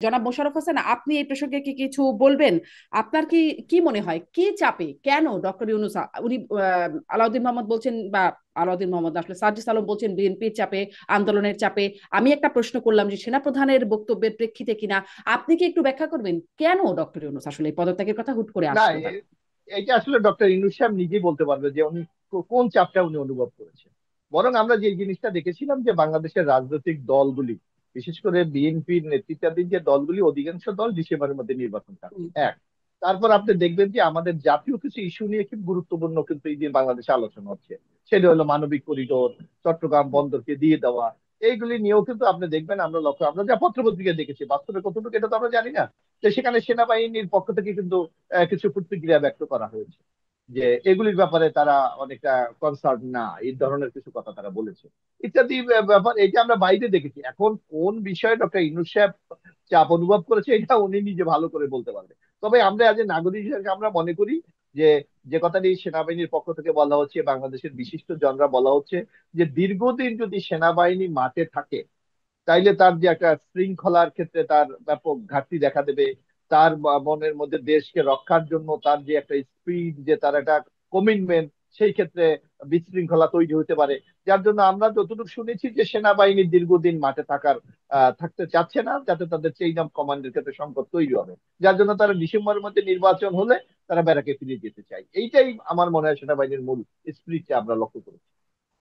জনাব মোশাররফ হোসেন, আপনি এই প্রসঙ্গে কি কিছু বলবেন? আপনার কি কি মনে হয়, কি চাপে কেন ডক্টর ইউনূস উনি আলাউদ্দিন মোহাম্মদ বলছেন, বা আলাউদ্দিন মোহাম্মদ না, আসলে সার্জিস আলম বলছেন বিএনপির চাপে, আন্দোলনের চাপে। আমি একটা প্রশ্ন করলাম যে সেনাপ্রধানের বক্তব্যের প্রেক্ষিতে কিনা। আপনি কি একটু ব্যাখ্যা করবেন কেন ডক্টর ইউনূস আসলে এই পদত্যাগের কথা হুট করে না, আসলো তার? এটা আসলে ডক্টর ইউনূস সাহেব নিজেই বলতে পারবে যে উনি কোন চাপটা উনি অনুভব করেছেন। বরং আমরা যে জিনিসটা দেখেছিলাম যে বাংলাদেশের রাজনৈতিক দলগুলি, বিশেষ করে বিএনপির নেতৃত্বাধীন যে দলগুলি, অধিকাংশ দল ডিসেম্বরের মধ্যে নির্বাচন চাচ্ছে। হুম। এক, তারপর আপনি দেখবেন যে আমাদের জাতীয় কিছু ইস্যু নিয়ে খুব গুরুত্বপূর্ণ কিন্তু এই দিন বাংলাদেশে আলোচনা হচ্ছে। সেটা হলো মানবিক করিডোর, চট্টগ্রাম হুম। বন্দরকে দিয়ে দেওয়া। এইগুলি নিয়েও কিন্তু আপনি দেখবেন, আমরা যা পত্রপত্রিকায় দেখেছি, বাস্তবে কতটুকু এটা তো আমরা জানি না, যে সেখানে সেনাবাহিনীর পক্ষ থেকে কিন্তু কিছু প্রতিক্রিয়া ব্যক্ত করা হয়েছে যে এগুলির ব্যাপারে তারা অনেকটা কনসার্ন না, এই ধরনের কিছু কথা তারা বলেছে ইত্যাদি ব্যাপার। এটা আমরা বাইরে দেখেছি। এখন কোন বিষয়ে ডক্টর ইউনূস সাহেব চাপ অনুভব করেছে এটা উনি নিজে ভালো করে বলতে পারবে। তবে আমরা আজ নাগরিক হিসেবে আমরা মনে করি যে, যে কথাটি সেনাবাহিনীর পক্ষ থেকে বলা হচ্ছে, বাংলাদেশের বিশিষ্ট জনরা বলা হচ্ছে, যে দীর্ঘদিন যদি সেনাবাহিনী মাঠে থাকে তাইলে তার যে একটা শৃঙ্খলার ক্ষেত্রে তার ব্যাপক ঘাটতি দেখা দেবে। তার মনের মধ্যে দেশকে রক্ষার জন্য তার যে একটা স্পিড, যে তার একটা কমিটমেন্ট, সেই ক্ষেত্রে বিশৃঙ্খলা তৈরি হতে পারে। যার জন্য আমরা যতটুকু শুনেছি যে সেনাবাহিনী দীর্ঘদিন মাঠে থাকতে চাচ্ছে না, যাতে তাদের চেইন অফ কমান্ডের ক্ষেত্রে সংকট তৈরি হবে। যার জন্য তারা ডিসেম্বরের মধ্যে নির্বাচন হলে তারা ব্যারাকে ফিরে যেতে চায়। এইটাই আমার মনে হয় সেনাবাহিনীর মূল স্পিরিটটা আমরা লক্ষ্য করি।